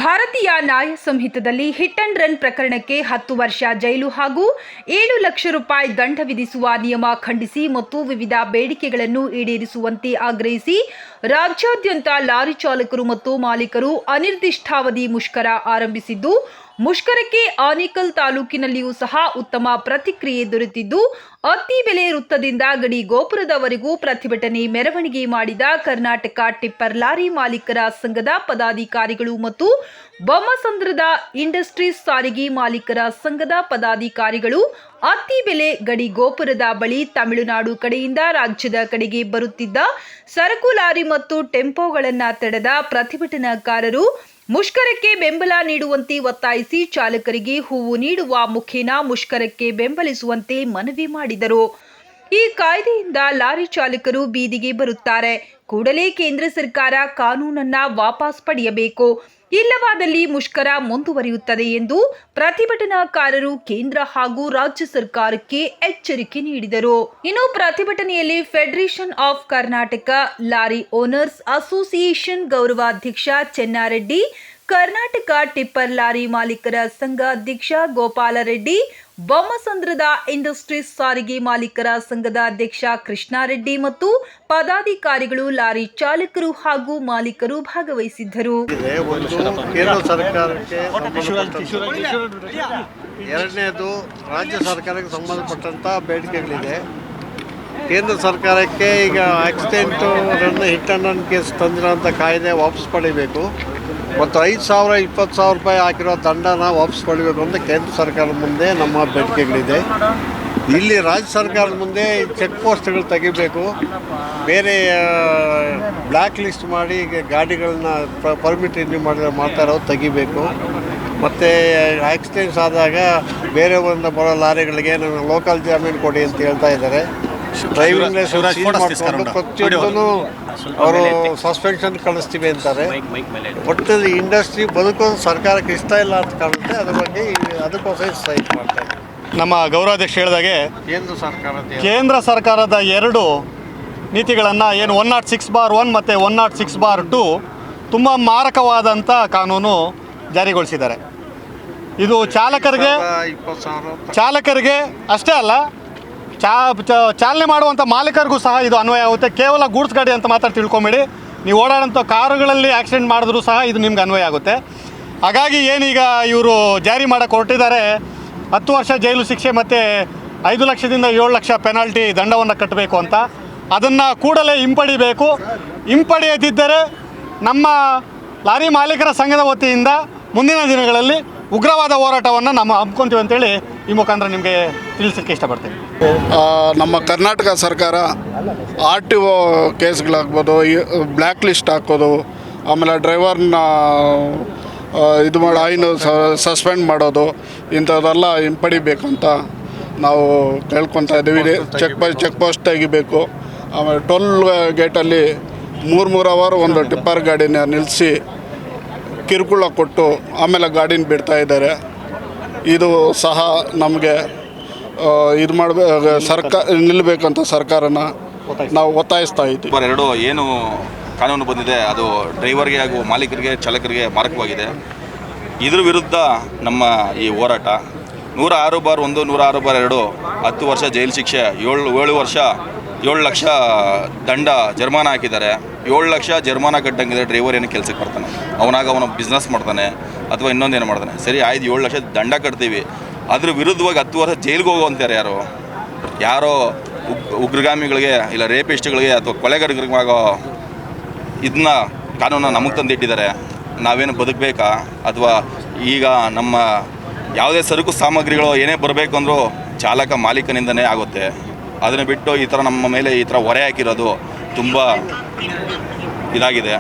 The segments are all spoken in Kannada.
ಭಾರತೀಯ ನ್ಯಾಯ ಸಂಹಿತದಲ್ಲಿ ಹಿಟ್ ಅಂಡ್ ರನ್ ಪ್ರಕರಣಕ್ಕೆ 10 ವರ್ಷ ಜೈಲು ಹಾಗೂ 7 ಲಕ್ಷ ರೂಪಾಯಿ ದಂಡ ವಿಧಿಸುವ ನಿಯಮ ಖಂಡಿಸಿ ಮತ್ತು ವಿವಿಧ ಬೇಡಿಕೆಗಳನ್ನು ಈಡೇರಿಸುವಂತೆ ಆಗ್ರಹಿಸಿ ರಾಜ್ಯಾದ್ಯಂತ ಲಾರಿ ಚಾಲಕರು ಮತ್ತು ಮಾಲೀಕರು ಅನಿರ್ದಿಷ್ಟಾವಧಿ ಮುಷ್ಕರ ಆರಂಭಿಸಿದ್ದು, ಮುಷ್ಕರಕ್ಕೆ ಆನೇಕಲ್ ತಾಲೂಕಿನಲ್ಲಿಯೂ ಸಹ ಉತ್ತಮ ಪ್ರತಿಕ್ರಿಯೆ ದೊರೆತಿದ್ದು, ಅತ್ತಿಬೆಲೆ ವೃತ್ತದಿಂದ ಗಡಿ ಗೋಪುರದವರೆಗೂ ಪ್ರತಿಭಟನೆ ಮೆರವಣಿಗೆ ಮಾಡಿದ ಕರ್ನಾಟಕ ಟಿಪ್ಪರ್ ಲಾರಿ ಮಾಲೀಕರ ಸಂಘದ ಪದಾಧಿಕಾರಿಗಳು ಮತ್ತು ಬೊಮ್ಮಸಂದ್ರದ ಇಂಡಸ್ಟ್ರೀಸ್ ಸಾರಿಗೆ ಮಾಲೀಕರ ಸಂಘದ ಪದಾಧಿಕಾರಿಗಳು ಅತ್ತಿಬೆಲೆ ಗಡಿ ಗೋಪುರದ ಬಳಿ ತಮಿಳುನಾಡು ಕಡೆಯಿಂದ ರಾಜ್ಯದ ಕಡೆಗೆ ಬರುತ್ತಿದ್ದ ಸರಕು ಲಾರಿ ಮತ್ತು ಟೆಂಪೋಗಳನ್ನು ತಡೆದ ಪ್ರತಿಭಟನಾಕಾರರು ಮುಷ್ಕರಕ್ಕೆ ಬೆಂಬಲ ನೀಡುವಂತೆ ಒತ್ತಾಯಿಸಿ ಚಾಲಕರಿಗೆ ಹೂವು ನೀಡುವ ಮುಖೇನ ಮುಷ್ಕರಕ್ಕೆ ಬೆಂಬಲಿಸುವಂತೆ ಮನವಿ ಮಾಡಿದರು. ಈ ಕಾಯ್ದೆಯಿಂದ ಲಾರಿ ಚಾಲಕರು ಬೀದಿಗೆ ಬರುತ್ತಾರೆ. ಕೂಡಲೇ ಕೇಂದ್ರ ಸರ್ಕಾರ ಕಾನೂನನ್ನ ವಾಪಸ್ ಪಡೆಯಬೇಕು, ಇಲ್ಲವಾದಲ್ಲಿ ಮುಷ್ಕರ ಮುಂದುವರಿಯುತ್ತದೆ ಎಂದು ಪ್ರತಿಭಟನಾಕಾರರು ಕೇಂದ್ರ ಹಾಗೂ ರಾಜ್ಯ ಸರ್ಕಾರಕ್ಕೆ ಎಚ್ಚರಿಕೆ ನೀಡಿದರು. ಇನ್ನು ಪ್ರತಿಭಟನೆಯಲ್ಲಿ federation of Karnataka lorry owners association ಗೌರವಾಧ್ಯಕ್ಷ ಚೆನ್ನಾರೆಡ್ಡಿ, ಕರ್ನಾಟಕ ಟಿಪ್ಪರ್ ಲಾರಿ ಮಾಲೀಕರ ಸಂಘ ಅಧ್ಯಕ್ಷ ಗೋಪಾಲರೆಡ್ಡಿ, ಬೊಮ್ಮಸಂದ್ರದ ಇಂಡಸ್ಟ್ರೀಸ್ ಸಾರಿಗೆ ಮಾಲೀಕರ ಸಂಘದ ಅಧ್ಯಕ್ಷ ಕೃಷ್ಣಾರೆಡ್ಡಿ ಮತ್ತು ಪದಾಧಿಕಾರಿಗಳು, ಲಾರಿ ಚಾಲಕರು ಹಾಗೂ ಮಾಲೀಕರು ಭಾಗವಹಿಸಿದ್ದರು. ಕೇಂದ್ರ ಸರ್ಕಾರಕ್ಕೆ ಎರಡನೇದು ರಾಜ್ಯ ಸರ್ಕಾರಕ್ಕೆ ಸಂಬಂಧಪಟ್ಟಂಥ ಬೇಡಿಕೆಗಳಿದೆ. ಕೇಂದ್ರ ಸರ್ಕಾರಕ್ಕೆ ಈಗ accident hit and run case ತಂದಿರೋಂಥ ಕಾಯ್ದೆ ವಾಪಸ್ ಪಡಿಬೇಕು ಮತ್ತು 5,000 20,000 ರೂಪಾಯಿ ಹಾಕಿರೋ ದಂಡನ ವಾಪಸ್ ಪಡಿಬೇಕು ಅಂತ ಕೇಂದ್ರ ಸರ್ಕಾರದ ಮುಂದೆ ನಮ್ಮ ಬೇಡಿಕೆಗಳಿದೆ. ಇಲ್ಲಿ ರಾಜ್ಯ ಸರ್ಕಾರದ ಮುಂದೆ ಚೆಕ್ ಪೋಸ್ಟ್ಗಳು ತೆಗಿಬೇಕು, ಬೇರೆ ಬ್ಲ್ಯಾಕ್ ಲಿಸ್ಟ್ ಮಾಡಿ ಗಾಡಿಗಳನ್ನ ಪರ್ಮಿಟ್ ರಿನ್ಯೂ ಮಾಡ್ತಾ ಇರೋದು ತೆಗಿಬೇಕು. ಮತ್ತು ಆಕ್ಸಿಡೆಂಟ್ಸ್ ಆದಾಗ ಬೇರೆ ಒಂದು ಬರೋ ಲಾರಿಗಳಿಗೆ ನಾನು ಲೋಕಲ್ ಜಾಮೀನು ಕೊಡಿ ಅಂತ ಹೇಳ್ತಾ ಇದ್ದಾರೆ. ಡ್ರೈವಿಂಗ್ ಲೈಸೆನ್ಸ್ ಮಾಡಿಕೊಂಡು ಪ್ರತಿಯೊಂದೂ ಅವರು ಸಸ್ಪೆನ್ಷನ್ ಕಳಿಸ್ತೀವಿ ಅಂತಾರೆ. ಒಟ್ಟಿನಲ್ಲಿ ಇಂಡಸ್ಟ್ರಿ ಬದುಕೋದು ಸರ್ಕಾರಕ್ಕೆ ಇಷ್ಟ ಇಲ್ಲ ಅಂತ ಕಾಣುತ್ತೆ. ಅದ್ರ ಬಗ್ಗೆ ಅದಕ್ಕೋಸ್ಕರ ಸ್ಟ್ರೈಕ್ ಮಾಡ್ತಾ ಇದ್ದಾರೆ. ನಮ್ಮ ಗೌರವಾಧ್ಯಕ್ಷ ಹೇಳಿದಾಗೆ ಕೇಂದ್ರ ಸರ್ಕಾರದ ಎರಡು ನೀತಿಗಳನ್ನು ಏನು 106/1 ಮತ್ತು 106/2 ತುಂಬ ಮಾರಕವಾದಂಥ ಕಾನೂನು ಜಾರಿಗೊಳಿಸಿದ್ದಾರೆ. ಇದು ಚಾಲಕರಿಗೆ ಅಷ್ಟೇ ಅಲ್ಲ, ಚಾಲನೆ ಮಾಡುವಂಥ ಮಾಲೀಕರಿಗೂ ಸಹ ಇದು ಅನ್ವಯ ಆಗುತ್ತೆ. ಕೇವಲ ಗೂಡ್ಸ್ ಗಾಡಿ ಅಂತ ಮಾತ್ರ ತಿಳ್ಕೊಂಬೇಡಿ, ನೀವು ಓಡಾಡೋಂಥ ಕಾರುಗಳಲ್ಲಿ ಆಕ್ಸಿಡೆಂಟ್ ಮಾಡಿದ್ರೂ ಸಹ ಇದು ನಿಮ್ಗೆ ಅನ್ವಯ ಆಗುತ್ತೆ. ಹಾಗಾಗಿ ಏನೀಗ ಇವರು ಜಾರಿ ಮಾಡೋಕ್ಕೆ ಹೊರಟಿದ್ದಾರೆ 10 ವರ್ಷ ಜೈಲು ಶಿಕ್ಷೆ ಮತ್ತು 5 ಲಕ್ಷದಿಂದ 7 ಲಕ್ಷ ಪೆನಾಲ್ಟಿ ದಂಡವನ್ನು ಕಟ್ಟಬೇಕು ಅಂತ, ಅದನ್ನು ಕೂಡಲೇ ಹಿಂಪಡಿಬೇಕು. ಹಿಂಪಡೆಯದಿದ್ದರೆ ನಮ್ಮ ಲಾರಿ ಮಾಲೀಕರ ಸಂಘದ ವತಿಯಿಂದ ಮುಂದಿನ ದಿನಗಳಲ್ಲಿ ಉಗ್ರವಾದ ಹೋರಾಟವನ್ನು ನಾವು ಹಮ್ಮಿಕೊಂತೀವಿ ಅಂತೇಳಿ ಈ ಮುಖಾಂತರ ನಿಮಗೆ ತಿಳಿಸೋಕ್ಕೆ ಇಷ್ಟಪಡ್ತೀನಿ. ನಮ್ಮ ಕರ್ನಾಟಕ ಸರ್ಕಾರ RTO ಕೇಸ್ಗಳಾಗ್ಬೋದು, ಬ್ಲ್ಯಾಕ್ ಲಿಸ್ಟ್ ಹಾಕೋದು, ಆಮೇಲೆ ಡ್ರೈವರ್ನ ಇದು ಮಾಡಿ ಆಯ್ನು ಸಸ್ಪೆಂಡ್ ಮಾಡೋದು, ಇಂಥದ್ದೆಲ್ಲ ಹಿಂಪಡಿಬೇಕಂತ ನಾವು ಕೇಳ್ಕೊತಾ ಇದ್ದೀವಿ. ಚೆಕ್ ಪೋಸ್ಟ್ ತೆಗಿಬೇಕು. ಆಮೇಲೆ ಟೋಲ್ ಗೇಟಲ್ಲಿ 3 ಅವರ್ ಒಂದು ಟಿಪ್ಪರ್ ಗಾಡಿನ ನಿಲ್ಲಿಸಿ ಕಿರುಕುಳ ಕೊಟ್ಟು ಆಮೇಲೆ ಗಾಡಿನ ಬಿಡ್ತಾ ಇದ್ದಾರೆ. ಇದು ಸಹ ನಮಗೆ ಇದು ಮಾಡಬೇಕು, ನಿಲ್ಲಬೇಕಂತ ಸರ್ಕಾರನ ನಾವು ಒತ್ತಾಯಿಸ್ತಾ ಇದ್ದೀವಿ. ಎರಡು ಏನು ಕಾನೂನು ಬಂದಿದೆ ಅದು ಡ್ರೈವರ್ಗೆ ಹಾಗೂ ಮಾಲೀಕರಿಗೆ ಚಾಲಕರಿಗೆ ಮಾರಕವಾಗಿದೆ. ಇದ್ರ ವಿರುದ್ಧ ನಮ್ಮ ಈ ಹೋರಾಟ 106/1 106/2 10 ವರ್ಷ ಜೈಲು ಶಿಕ್ಷೆ, 7 ವರ್ಷ 7 ಲಕ್ಷ ದಂಡ ಜರ್ಮಾನ ಹಾಕಿದ್ದಾರೆ. 7 ಲಕ್ಷ ಜರ್ಮಾನ ಕಟ್ಟಂಗಿದ್ರೆ ಡ್ರೈವರ್ ಏನು ಕೆಲಸಕ್ಕೆ ಬರ್ತಾನೆ, ಅವನು ಬಿಸ್ನೆಸ್ ಮಾಡ್ತಾನೆ ಅಥವಾ ಇನ್ನೊಂದೇನು ಮಾಡ್ತಾನೆ. ಸರಿ ಆಯ್ತು, 7 ಲಕ್ಷ ದಂಡ ಕಟ್ತೀವಿ, ಅದ್ರ ವಿರುದ್ಧವಾಗಿ 10 ವರ್ಷ ಜೈಲಿಗೆ ಹೋಗುವಂತಾರೆ. ಯಾರೋ ಉಗ್ರಗಾಮಿಗಳಿಗೆ ಇಲ್ಲ ರೇಪಿಸ್ಟ್ಗಳಿಗೆ ಅಥವಾ ಕೊಲೆಗಾರರಿಗಾಗೋ ಇದನ್ನ ಕಾನೂನ ನಮಗೆ ತಂದಿಟ್ಟಿದ್ದಾರೆ. ನಾವೇನು ಬದುಕಬೇಕಾ? ಅಥವಾ ಈಗ ನಮ್ಮ ಯಾವುದೇ ಸರಕು ಸಾಮಗ್ರಿಗಳು ಏನೇ ಬರಬೇಕು ಅಂದರೂ ಚಾಲಕ ಮಾಲೀಕನಿಂದನೇ ಆಗುತ್ತೆ. ಅದನ್ನು ಬಿಟ್ಟು ಈ ಥರ ನಮ್ಮ ಮೇಲೆ ಈ ಥರ ಹೊರೆ ಹಾಕಿರೋದು ತುಂಬ ಇದಾಗಿದೆ.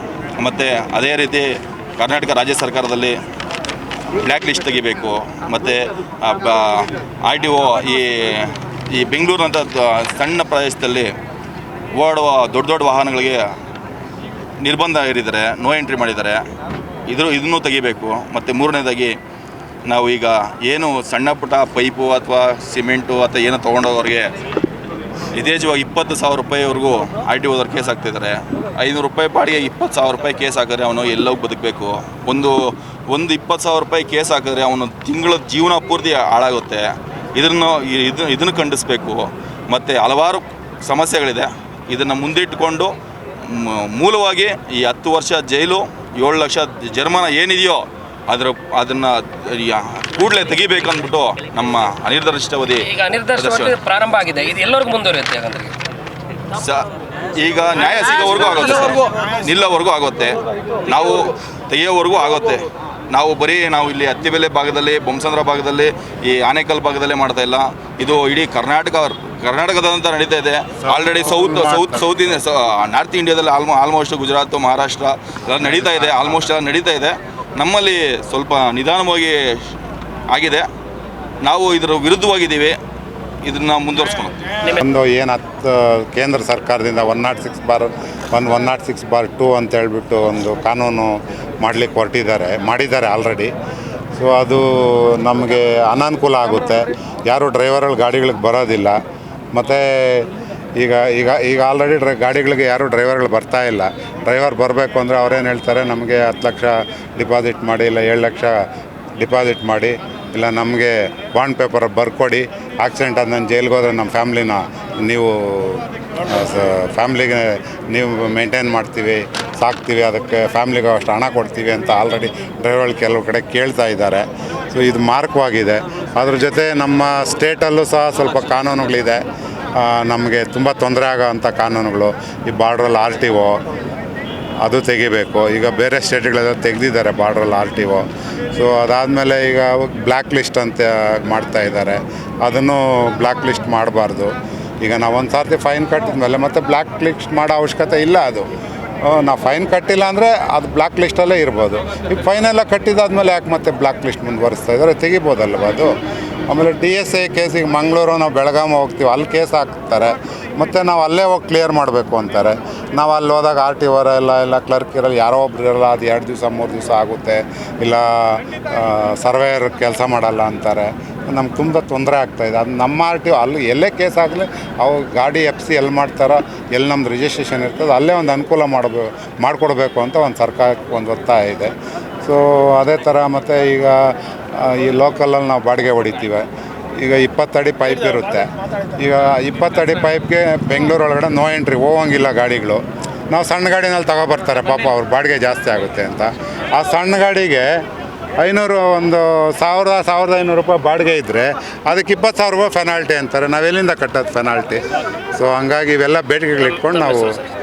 ಮತ್ತು ಅದೇ ರೀತಿ ಕರ್ನಾಟಕ ರಾಜ್ಯ ಸರ್ಕಾರದಲ್ಲಿ ಬ್ಲ್ಯಾಕ್ ಲಿಸ್ಟ್ ತೆಗಿಬೇಕು. ಮತ್ತು RTO ಈ ಬೆಂಗಳೂರಿನಂಥ ಸಣ್ಣ ಪ್ರದೇಶದಲ್ಲಿ ಓಡುವ ದೊಡ್ಡ ವಾಹನಗಳಿಗೆ ನಿರ್ಬಂಧ ಇರಿದ್ದಾರೆ, ನೋ ಎಂಟ್ರಿ ಮಾಡಿದ್ದಾರೆ. ಇದನ್ನು ತೆಗಿಬೇಕು. ಮತ್ತು ಮೂರನೇದಾಗಿ ನಾವು ಈಗ ಏನು ಸಣ್ಣ ಪುಟ್ಟ ಪೈಪು ಅಥವಾ ಸಿಮೆಂಟು ಅಥವಾ ಏನೋ ತೊಗೊಂಡೋಗೋರಿಗೆ ಯಥೇಚ್ಛವಾಗಿ 20,000 ರೂಪಾಯಿವರೆಗೂ ಆರ್ ಟಿ ಓದವ್ರು ಕೇಸ್ ಹಾಕ್ತಿದ್ದಾರೆ. 500 ರೂಪಾಯಿ ಬಾಡಿಗೆ 20,000 ರೂಪಾಯಿ ಕೇಸ್ ಹಾಕಿದ್ರೆ ಅವನು ಎಲ್ಲೋಗಿ ಬದುಕಬೇಕು. ಒಂದು 20,000 ರೂಪಾಯಿ ಕೇಸ್ ಹಾಕಿದ್ರೆ ಅವನು ತಿಂಗಳ ಜೀವನ ಪೂರ್ತಿ ಹಾಳಾಗುತ್ತೆ. ಇದನ್ನು ಖಂಡಿಸಬೇಕು. ಮತ್ತು ಹಲವಾರು ಸಮಸ್ಯೆಗಳಿದೆ. ಇದನ್ನು ಮುಂದಿಟ್ಟುಕೊಂಡು ಮೂಲವಾಗಿ ಈ 10 ವರ್ಷ ಜೈಲು 7 ಲಕ್ಷ ಜರ್ಮಾನ ಏನಿದೆಯೋ ಅದನ್ನು ಕೂಡಲೇ ತೆಗಿಬೇಕಂದ್ಬಿಟ್ಟು ನಮ್ಮ ಅನಿರ್ದಿಷ್ಟಾವಧಿ ಈಗ ಅನಿರ್ದಿಷ್ಟಾವಧಿ ಪ್ರಾರಂಭ ಆಗಿದೆ. ಇದು ಎಲ್ಲರಿಗೂ ಮುಂದುವರಿಯುತ್ತೆ ಹಾಗಂದ್ರೆ ಈಗ ನ್ಯಾಯ ಸಿಗೋವರೆಗೂ ಆಗುತ್ತೆ ಸರ್, ನಿಲ್ಲೋವರೆಗೂ ಆಗುತ್ತೆ, ನಾವು ತೆಗೆಯೋವರೆಗೂ ಆಗುತ್ತೆ. ನಾವು ಇಲ್ಲಿ ಅತ್ತಿಬೆಲೆ ಭಾಗದಲ್ಲಿ, ಬೊಮ್ಮಸಂದ್ರ ಭಾಗದಲ್ಲಿ, ಈ ಆನೇಕಲ್ ಭಾಗದಲ್ಲೇ ಮಾಡ್ತಾ ಇಲ್ಲ. ಇದು ಇಡೀ ಕರ್ನಾಟಕದಂತ ನಡೀತಾ ಇದೆ. ಆಲ್ರೆಡಿ ಸೌತ್ ನಾರ್ತ್ ಇಂಡಿಯಾದಲ್ಲಿ ಆಲ್ಮೋಸ್ಟ್ ಗುಜರಾತು, ಮಹಾರಾಷ್ಟ್ರ ಎಲ್ಲ ನಡೀತಾ ಇದೆ. ಆಲ್ಮೋಸ್ಟ್ ಎಲ್ಲ ನಡೀತಾ ಇದೆ. ನಮ್ಮಲ್ಲಿ ಸ್ವಲ್ಪ ನಿಧಾನವಾಗಿ ಆಗಿದೆ. ನಾವು ಇದರ ವಿರುದ್ಧವಾಗಿದ್ದೀವಿ. ಇದನ್ನು ಮುಂದುವರಿಸ್ಕೊಂಡು ಒಂದು ಏನು ಕೇಂದ್ರ ಸರ್ಕಾರದಿಂದ 106/2 ಅಂತ ಹೇಳ್ಬಿಟ್ಟು ಒಂದು ಕಾನೂನು ಮಾಡಲಿಕ್ಕೆ ಮಾಡಿದ್ದಾರೆ ಆಲ್ರೆಡಿ. ಸೊ ಅದು ನಮಗೆ ಅನಾನುಕೂಲ ಆಗುತ್ತೆ. ಯಾರು ಡ್ರೈವರ್ಗಳು ಗಾಡಿಗಳಿಗೆ ಬರೋದಿಲ್ಲ. ಮತ್ತು ಈಗ ಆಲ್ರೆಡಿ ಗಾಡಿಗಳಿಗೆ ಯಾರೂ ಡ್ರೈವರ್ಗಳು ಬರ್ತಾ ಇಲ್ಲ. ಡ್ರೈವರ್ ಬರಬೇಕು ಅಂದರೆ ಅವ್ರೇನು ಹೇಳ್ತಾರೆ, ನಮಗೆ 10 ಲಕ್ಷ ಡಿಪಾಸಿಟ್ ಮಾಡಿ, ಇಲ್ಲ 7 ಲಕ್ಷ ಡಿಪಾಸಿಟ್ ಮಾಡಿ, ಇಲ್ಲ ನಮಗೆ ಬಾಂಡ್ ಪೇಪರ್ ಬರ್ಕೊಡಿ, ಆಕ್ಸಿಡೆಂಟ್ ಆದ ನಾನು ಜೈಲಿಗೆ ಹೋದರೆ ನಮ್ಮ ಫ್ಯಾಮ್ಲಿನ ಫ್ಯಾಮ್ಲಿಗೆ ನೀವು ಮೇಂಟೈನ್ ಮಾಡ್ತೀವಿ, ಸಾಕ್ತೀವಿ, ಅದಕ್ಕೆ ಫ್ಯಾಮ್ಲಿಗೆ ಅಷ್ಟು ಹಣ ಕೊಡ್ತೀವಿ ಅಂತ ಆಲ್ರೆಡಿ ಡ್ರೈವರ್ಗಳು ಕೆಲವು ಕಡೆ ಕೇಳ್ತಾ ಇದ್ದಾರೆ. ಸೊ ಇದು ಮಾರ್ಗವಾಗಿದೆ. ಅದ್ರ ಜೊತೆ ನಮ್ಮ ಸ್ಟೇಟಲ್ಲೂ ಸಹ ಸ್ವಲ್ಪ ಕಾನೂನುಗಳಿದೆ, ನಮಗೆ ತುಂಬ ತೊಂದರೆ ಆಗೋವಂಥ ಕಾನೂನುಗಳು. ಈ ಬಾರ್ಡ್ರಲ್ಲಿ RTO ಅದು ತೆಗಿಬೇಕು. ಈಗ ಬೇರೆ ಸ್ಟೇಟ್ಗಳೆಲ್ಲ ತೆಗೆದಿದ್ದಾರೆ ಬಾರ್ಡ್ರಲ್ಲಿ RTO. ಸೊ ಅದಾದಮೇಲೆ ಈಗ ಬ್ಲ್ಯಾಕ್ ಲಿಸ್ಟ್ ಅಂತ ಮಾಡ್ತಾ ಇದ್ದಾರೆ. ಅದನ್ನು ಬ್ಲ್ಯಾಕ್ ಲಿಸ್ಟ್ ಮಾಡಬಾರ್ದು. ಈಗ ನಾವು ಒಂದು ಸರ್ತಿ ಫೈನ್ ಕಟ್ಟಿದ್ಮೇಲೆ ಮತ್ತೆ ಬ್ಲ್ಯಾಕ್ ಲಿಸ್ಟ್ ಮಾಡೋ ಅವಶ್ಯಕತೆ ಇಲ್ಲ. ಅದು ನಾವು ಫೈನ್ ಕಟ್ಟಿಲ್ಲ ಅಂದರೆ ಅದು ಬ್ಲ್ಯಾಕ್ ಲಿಸ್ಟಲ್ಲೇ ಇರ್ಬೋದು. ಈಗ ಫೈನೆಲ್ಲ ಕಟ್ಟಿದಾದ್ಮೇಲೆ ಯಾಕೆ ಮತ್ತೆ ಬ್ಲ್ಯಾಕ್ ಲಿಸ್ಟ್ ಮುಂದುವರಿಸ್ತಾ ಇದ್ದಾರೆ, ತೆಗಿಬೋದಲ್ವ ಅದು. ಆಮೇಲೆ DSA ಕೇಸಿಗೆ ಮಂಗಳೂರು, ನಾವು ಬೆಳಗಾವಿ ಹೋಗ್ತೀವಿ, ಅಲ್ಲಿ ಕೇಸ್ ಹಾಕ್ತಾರೆ. ಮತ್ತು ನಾವು ಅಲ್ಲೇ ಹೋಗಿ ಕ್ಲಿಯರ್ ಮಾಡಬೇಕು ಅಂತಾರೆ. ನಾವು ಅಲ್ಲಿ ಹೋದಾಗ RTO ಇಲ್ಲ ಕ್ಲರ್ಕ್ ಇರಲ್ಲ, ಯಾರೋ ಒಬ್ರು ಇರಲ್ಲ. ಅದು 2 ದಿವಸ 3 ದಿವಸ ಆಗುತ್ತೆ. ಇಲ್ಲ ಸರ್ವೇಯರ್ ಕೆಲಸ ಮಾಡಲ್ಲ ಅಂತಾರೆ. ನಮ್ಗೆ ತುಂಬ ತೊಂದರೆ ಆಗ್ತಾಯಿದೆ. ಅದು ನಮ್ಮ RTO ಅಲ್ಲಿ ಎಲ್ಲೇ ಕೇಸ್ ಆಗಲಿ ಅವು ಗಾಡಿ FC ಎಲ್ಲಿ ಮಾಡ್ತಾರೋ, ಎಲ್ಲಿ ನಮ್ದು ರಿಜಿಸ್ಟ್ರೇಷನ್ ಇರ್ತದೆ ಅಲ್ಲೇ ಒಂದು ಅನುಕೂಲ ಮಾಡಿಕೊಡ್ಬೇಕು ಅಂತ ಒಂದು ಸರ್ಕಾರಕ್ಕೆ ಒಂದು ಒತ್ತಾಯ ಇದೆ. ಸೊ ಅದೇ ಥರ ಮತ್ತು ಈಗ ಈ ಲೋಕಲಲ್ಲಿ ನಾವು ಬಾಡಿಗೆ ಹೊಡಿತೀವಿ. ಈಗ 20 ಅಡಿ ಪೈಪ್ ಇರುತ್ತೆ. ಈಗ 20 ಅಡಿ ಪೈಪ್ಗೆ ಬೆಂಗಳೂರು ಒಳಗಡೆ ನೋ ಎಂಟ್ರಿ, ಹೋಗಂಗಿಲ್ಲ ಗಾಡಿಗಳು. ನಾವು ಸಣ್ಣ ಗಾಡಿನಲ್ಲಿ ತಗೊಬರ್ತಾರೆ, ಪಾಪ ಅವ್ರ ಬಾಡಿಗೆ ಜಾಸ್ತಿ ಆಗುತ್ತೆ ಅಂತ. ಆ ಸಣ್ಣ ಗಾಡಿಗೆ 500 ಒಂದು 1,500 ರೂಪಾಯಿ ಬಾಡಿಗೆ ಇದ್ದರೆ ಅದಕ್ಕೆ 20,000 ರೂಪಾಯಿ ಫೆನಾಲ್ಟಿ ಅಂತಾರೆ. ನಾವೆಲ್ಲಿಂದ ಕಟ್ಟೋದು ಫೆನಾಲ್ಟಿ? ಸೊ ಹಂಗಾಗಿ ಇವೆಲ್ಲ ಬೇಡಿಕೆಗಳು ಇಟ್ಕೊಂಡು ನಾವು